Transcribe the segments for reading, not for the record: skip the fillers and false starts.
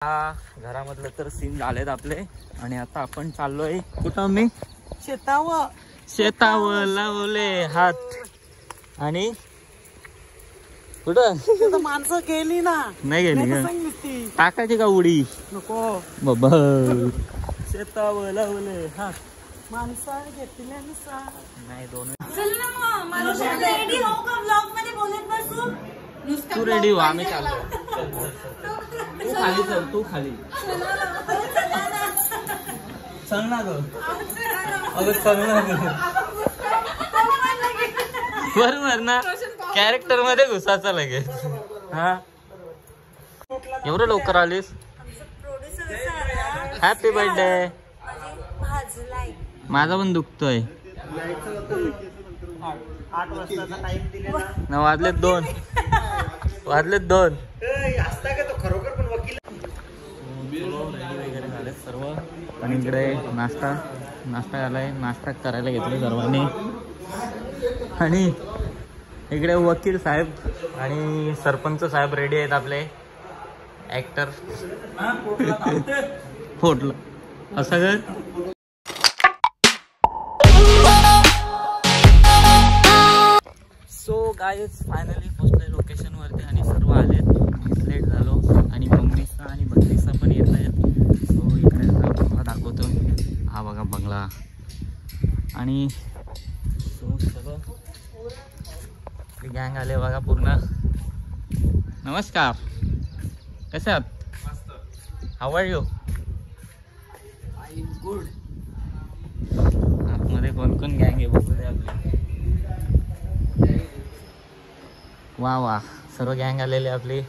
घरामधलं तर सीन झालेत आपले आणि आता आपण चाललोय कुठं मी शेतावर लावले हात आणि कुठं माणसं गेली ना नाही गेली का टाकायची का उडी नको बाबा शेतावर लावले हात माणसं घेतली नाही दोन तू रेडी हो आम्ही चाललो तू खाली चल तू खाली चल ना ग अगं चल ना ग बरोबर ना कॅरेक्टर मध्ये घुसायचं लगेच हा एवढं लवकर आलीस हॅपी बर्थडे माझा पण दुखतोय 8 वाजताचा टाइम दिलेला ना वाजलेत 2 असता का तो खरोखर पण वकील वगैरे झाले सर्व आणि इकडे नाश्ता झालाय नाश्ता करायला घेतले सर्वांनी आणि इकडे वकील साहेब आणि सरपंच साहेब रेडी आहेत आपले ऍक्टर फोटलं असं कर सो गाईज फायनली पोचले लोकेशन वरती आणि सर्व आलेत लेट झालो आणि मम्मीचा आणि बकरीचा पण येत आहेत सो इकडे बंगला दाखवतो हा बघा बंगला आणि सो सगळं गँग आले बघा पूर्ण नमस्कार कसे आहात how are you I am good आतमध्ये कोण कोण गँग आहे बघू दे आपली वा वा सर्व गँग आलेली आपली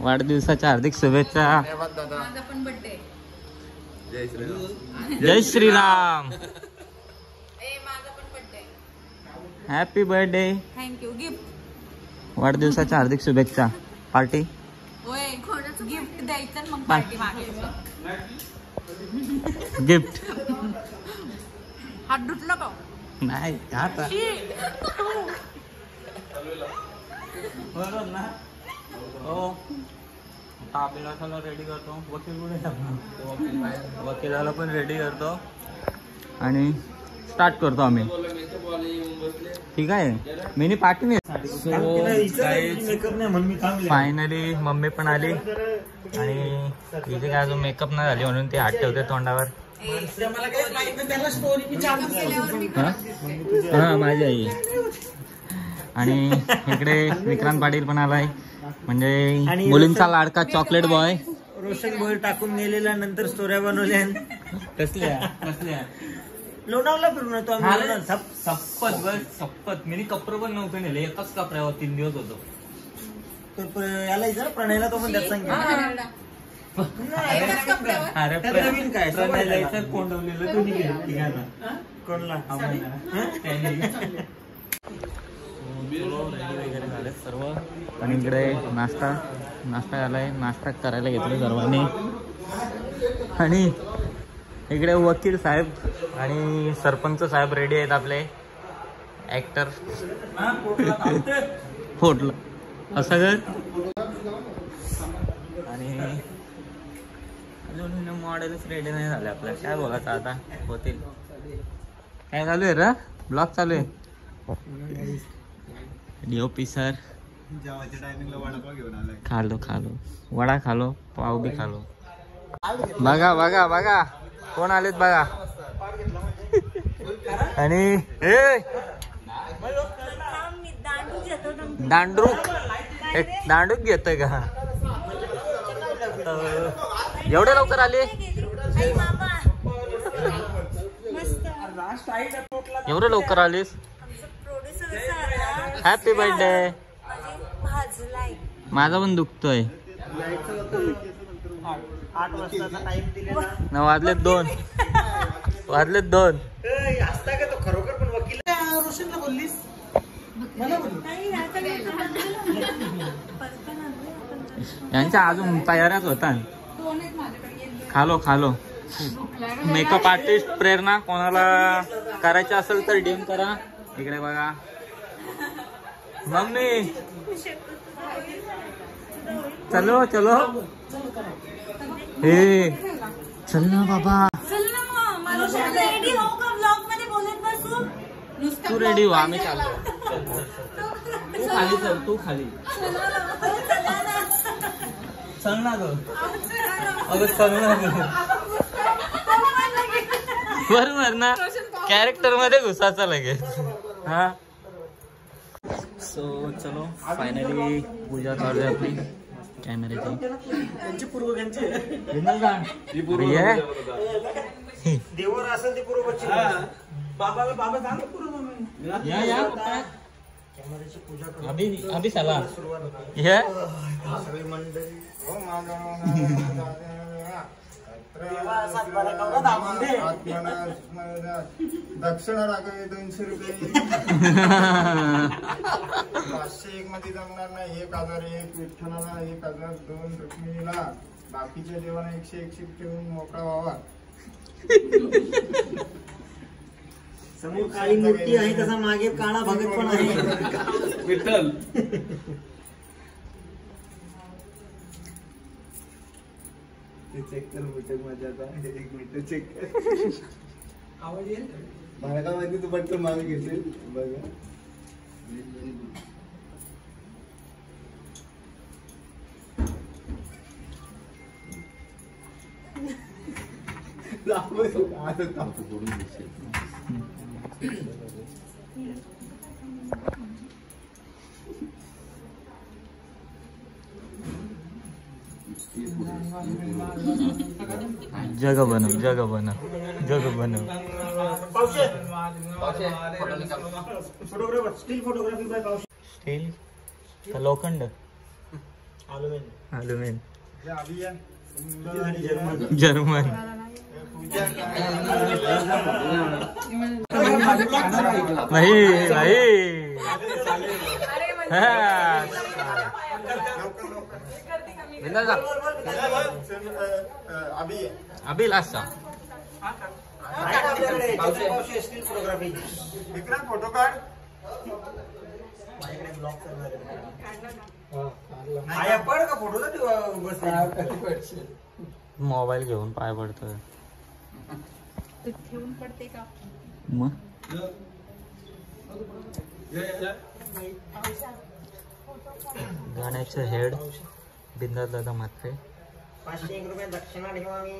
वाढदिवसाच्या हार्दिक शुभेच्छा जय Shriram happy birthday thank you gift वाढदिवसाच्या हार्दिक शुभेच्छा पार्टी गिफ्ट द्यायचं मग पार्टी मागायचं गिफ्ट हात धुतला का नाही आता बरोबर ना हो आता आपल्याला रेडी करतो वकील कुठे वकिलाला पण रेडी करतो आणि स्टार्ट करतो आम्ही ठीक आहे मी पाठवून फायनली मम्मी पण आली आणि इथे काय अजून मेकअप नाही झाली म्हणून ते हात ठेवते तोंडावर हा माझी आई आणि इकडे विक्रांत पाटील पण आलाय म्हणजे मुलींचा लाडका चॉकलेट बॉय रोशन बॉय टाकून गेलेल्या नंतर स्टोऱ्या बनवल्या कसल्या लोणावला फिरून येतो आम्ही सप्पत मी कपडे पण नव्हतं नेले एकच कपड्यावर 3 दिवस होतो तर याला जर प्रणयला तो पण त्यात सांगितलं नवीन काय कोंडवलेलं तुम्ही कोणला वगैरे झाले सर्व आणि इकडे नाश्ता झालाय नाश्ता करायला घेतले सर्वांनी आणि इकडे वकील साहेब आणि सरपंच साहेब रेडी आहेत आपले ऍक्टर फोटलं असं कर आणि अजून मॉडेलच रेडी नाही झाले आपल्याला काय बोलायचं आता होतील काय चालू आहे रा ब्लॉग चालू आहे डीओपी सर खालो वडा खालो पाव बी खालो बघा कोण आलेत बघा आणि दांडूक घेतोय का एवढे लवकर आले एवढे लवकर आलीस हॅपी बर्थडे माझा पण दुखतोय 8 वाजताचा टाइम दिलेला ना वाजलेत 2 असता का तो खरोखर पण वकील रोशनला बोललीस मला यांच्या अजून तयाऱ्याच होता खालो मेकअप आर्टिस्ट प्रेरणा कोणाला करायचे असेल तर डीएम करा इकडे बघा मम्मी चलो चलो हे चल ना बाबा रेडी हो का ब्लॉग मध्ये बोलत बसू तू रेडी हो आम्ही चाललो तू खाली चल तू खाली चल ना ग अगं चल ना ग बरोबर ना कॅरेक्टर मध्ये घुसायचा लगेच हा सो चलो फायनली पूजा चालू आहे आपली कॅमेऱ्याची देवर असेल ते पूर्व बाबा बाबा सांग पूर्व या कॅमेऱ्याची पूजा करू अभी चला या मंडळी दक्षिणा राखावी 200 रुपये 501 मध्ये जमणार नाही 1001 विठ्ठलाला 1000 2 रुक्मिणीला बाकीच्या देवाला 100 ठेवून मोकळा व्हावा समोर काळी मूर्ती आहे तसा मागे काळा भगत पण आहे विठ्ठल चेक कर मीटर मजाचा 1 मिनिट चेक कर आवाज येईल भागामध्ये तू पटकन मागे घेशील बघा आता तापू करून घेशील जग बनव फोटोग्राफर स्टील फोटोग्राफी बाय पावशे स्टील का लोखंड आलुमेन जर्मन भाई अभी last still photography Vikram photo काढ पड का फोटो मोबाईल घेऊन पाय पडतोय ठेवून पडते का मग गाण्याचं हेड बिंदास दादा म्हात्रे 501 रुपये दक्षिणा ठेवावी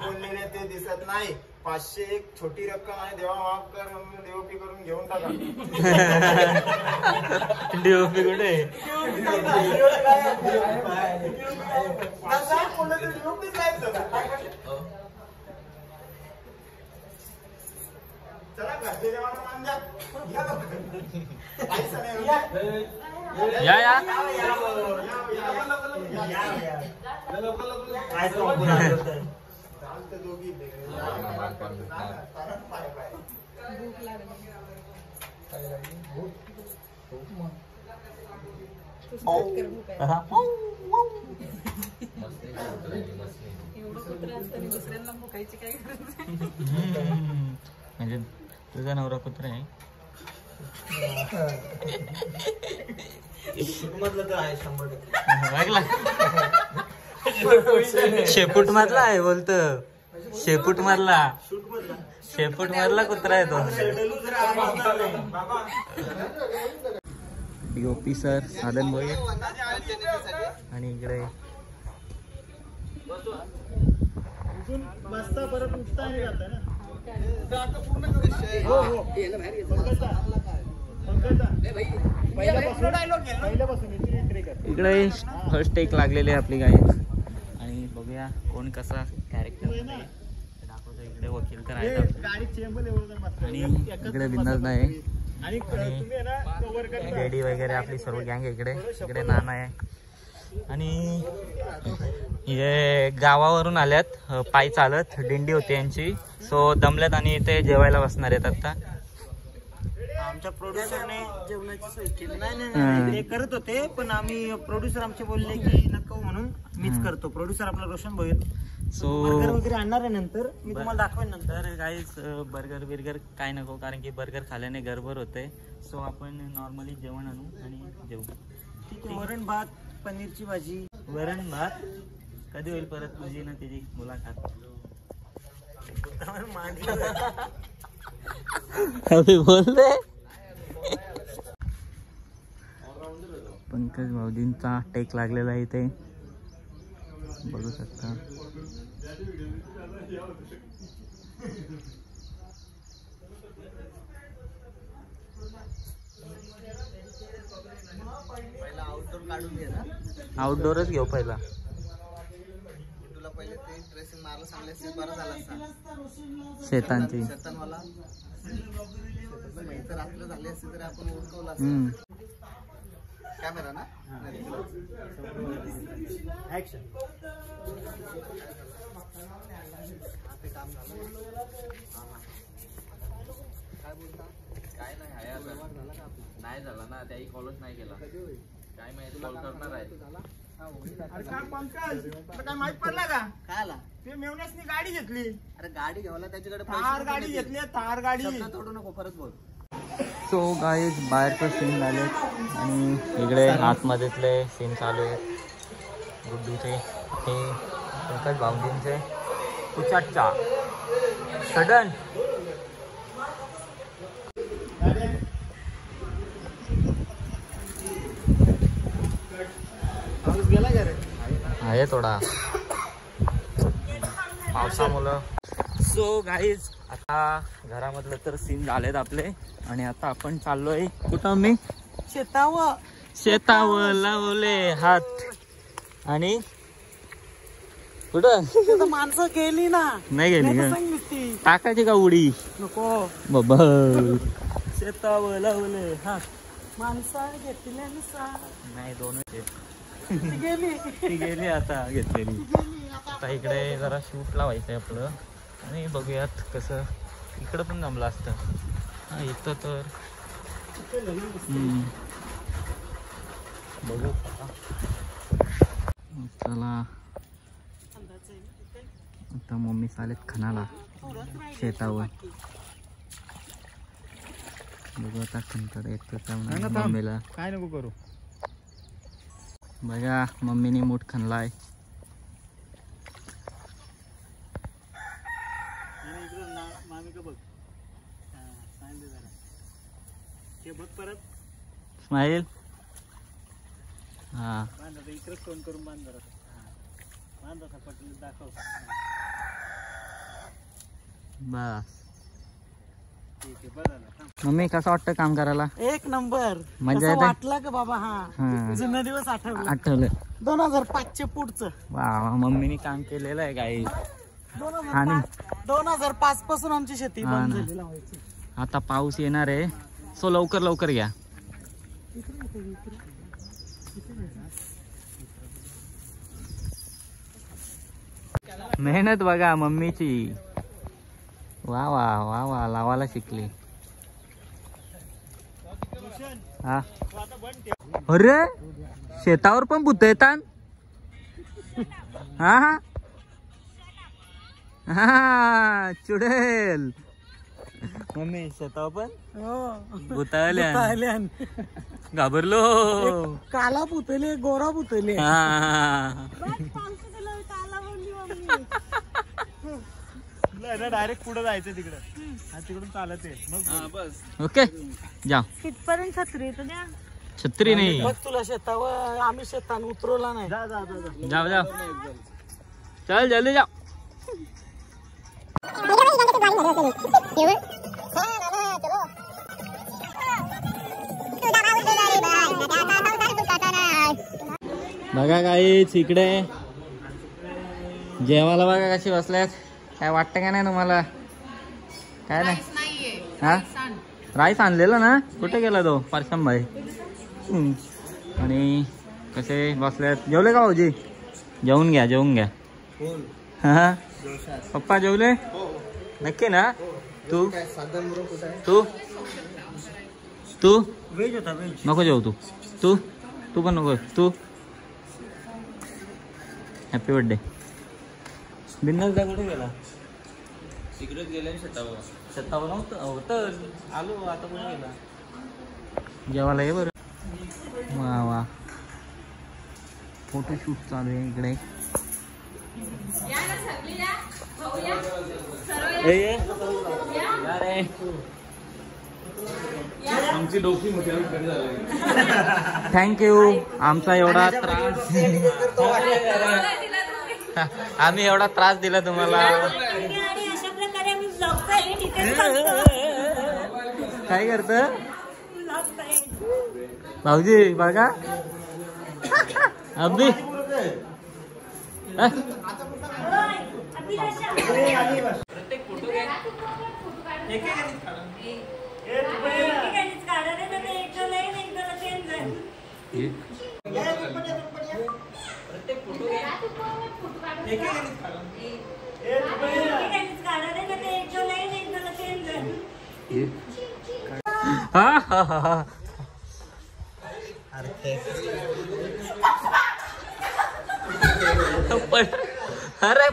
बोललेले ते दिसत नाही 501 छोटी रक्कम आहे देवा माफ कर म्हणून डीओपी करून घेऊन टाका डीओपी कुठे चला घरचे देवाला मान द्या या दुसऱ्यांना भुकायची काय गरज म्हणजे तुझा नवरा कुत्रा आहे मधलं तर आहे 100% शेपूट मधला आहे बोलत शेपूट मधला कुत्रा आहे तो डीओपी सर साधन भाई आणि इकडे बसता परत उठता आणि जाता ना इकडे फर्स्ट टेक लागलेली आहे आपली गाडी आणि बघूया कोण कसा कॅरेक्टर दाखवतो इकडे वकील तर आहेत आणि इकडे बिंदास आहे आणि लेडी वगैरे आपली सर्व गँग इकडे नाना आहे आणि हे गावावरून आल्यात पायी चालत दिंडी होती यांची सो दमल्यात आणि ते जेवायला बसणार आहेत आता आमच्या प्रोड्युसरने जेवणाची सोय केली नाही ते करत होते पण आम्ही प्रोड्युसर आमचे बोलले की नको म्हणून मीच करतो प्रोड्युसर आपला रोशन भोईर सो बर्गर वगैरे आणणार आहे नंतर मी तुम्हाला दाखवेन नंतर तर गाईस बर्गर काय नको कारण की बर्गर खाल्याने गडबड होते सो आपण नॉर्मली जेवण आणू आणि जेवू ठीक आहे, वरण भात, पनीरची भाजी. वरण भात. कधी होईल परत तुझी ना त्याची मुलाखत? अभी बोलते. पंकज भाऊजींचा टेक लागलेला आहे इथे, बघू शकता. आउटडोरच घेऊ पहिला. तुला पहिले ते ड्रेसिंग मारला सांगले असेल, बरं झालं असता. शेतांची शेतांवाला माहिती रात्र झाले असते तरी आपण ओळखवलं असतं. कॅमेरा ना ऍक्शन. ते काम झालं. काय बोलता? काय नाही नाही झाला ना, त्याही कॉलच नाही केला. काय माहिती कॉल करणार आहे. काय माहित पडला का? काय आला? ते मेवण्यासनी गाडी घेतली. अरे गाडी घ्यायला त्याच्याकडे थार गाडी घेतली, थार गाडी. शब्द तोडू नको, परत बोल. सो गाईज बाहेरचे सीन झाले आणि इकडे आतमध्येतले सीन चालू आहेत. गुड्डूचे, हे पंकज भाऊजींचे कुचाटचा सडन. गेला का रे? आहे थोडा पावसामुळं. सो गाईज आता घरामधलं तर सीन झालेत आपले आणि आता आपण चाललोय कुठं? मी शेतावर लावले हात. आणि कुठं माणसं गेली ना, नाही गेली का? टाकायची का उडी? नको बाबा शेतावर लावले हात. माणसं घेतली नाही, दोनच आहेत. गेली. ती गेली आता घेतलेली. आता इकडे जरा शूट लावायचंय आपलं आणि बघूयात कसं. इकडं पण जमलं असतं. हा इथं तर बघू. चला आता मम्मी चालेत खणाला शेतावर. बघू आता खणतात येत मम्मीला. काय नको करू. बघा मम्मीने मूठ खणलाय. बघ परत स्माईल. हा इकडे फोन करून बांध पटलं दाखव. बस. ठीक आहे, बरं. मम्मी कसं वाटतं काम करायला? एक नंबर. मजा येते? वाटलं का बाबा? हा, जुना दिवस आठवलं. 2005 पुढचं. वा, मम्मीने काम केलेलं आहे काही. आणि 2005 पासून आमची शेती हा बंद ना. झाली लावायची. आता पाऊस येणार आहे, सो लवकर लवकर घ्या. मेहनत बघा मम्मीची. वा वा वा वा, लावायला शिकली. हा अरे शेतावर पण भूत येतात. हा हा हा चुडेल. मम्मी शेतावर पण भूतावल्या. घाबरलो. काला पुतले, गोरा पुतले. डायरेक्ट पुढे जायचं तिकडे, तिकडून चालत आहे. बस ओके जा. तिथपर्यंत छत्री तर द्या. छत्री नाही. बघ तुला शेतावर, आम्ही शेतान उतरवला नाही. जाओ जाओ, चल जल्दी जाओ. बघा काहीच इकडे जेवायला बघा कशी बसल्यात. काय वाटतं का नाही तुम्हाला? काय नाही. हा राईस आणलेला ना, कुठे गेला तो परशम भाई? आणि कसे बसल्यात. जेवले का भाऊजी? जेवून घ्या जेवून घ्या. हा पप्पा जेवले नक्की ना? तू तू तू व्हेज होता, व्हेज. नको जेवू तू. तू तू पण नको. तू हॅपी बर्थडे. बिन्नस दा कुठे गेला? तिकडेच गेले शेतावर. शेतावर नव्हतं होतं. आलो आता कुठे गेला? जेवायला ये बरं. वा वा फोटोशूट चालू आहे इकडे. आमची डोकी मोठी थँक्यू. आमचा एवढा त्रास आम्ही एवढा त्रास दिला तुम्हाला. काय करत भाऊजी बघा अभि अरे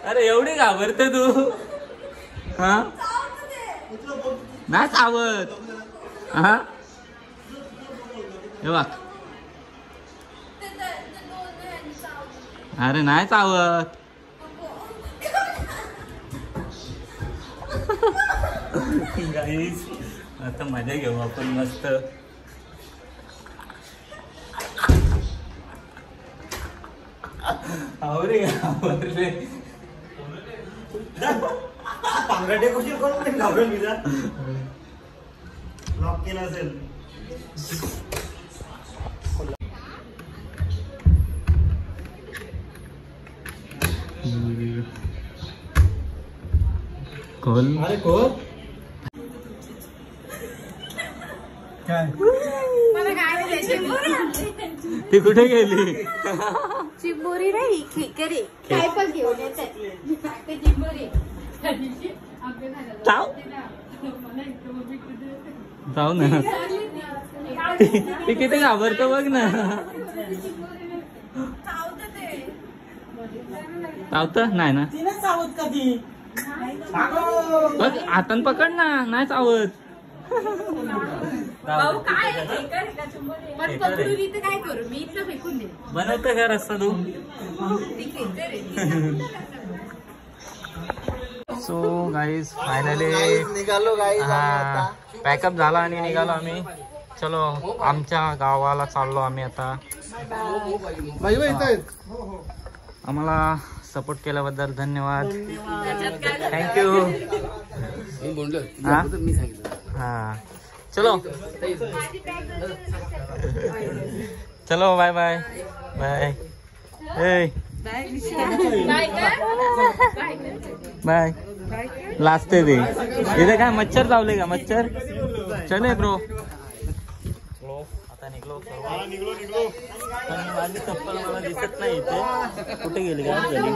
अरे एवढी घाबरते तू. हा नाही चावत. हा हे बघ. अरे नाही चावत. गाईस आता मजा घेऊ आपण मस्त. आवरे आवरले पांगरटे कुशील करून घाबरेल मी लॉक केलं असेल. खोल. अरे खोल काय ती कुठे गेली. चिंबोरी नाही खेकरे काय पण घेऊन येतात चिंबोरी. जाऊ ना. ती किती घाबरतो बघ ना. चावत नाही ना. सावध कधी बघ हातान पकड ना. नाही चावत. काय करू मी इथं फेकून दे. बनवतं का रस्ता तू. सो गाईज फायनली निघालो गाईज. पॅकअप झाला आणि निघालो आम्ही. चलो आमच्या गावाला चाललो आम्ही आता. आम्हाला सपोर्ट केल्याबद्दल धन्यवाद. थँक्यू. हा चलो चलो बाय बाय बाय. बाय. लाजते ते. इथे काय मच्छर चावले का. मच्छर चले ब्रो. आता निघलो सर्व. माझी चप्पल मला दिसत नाही इथे. कुठे गेली काय झाली.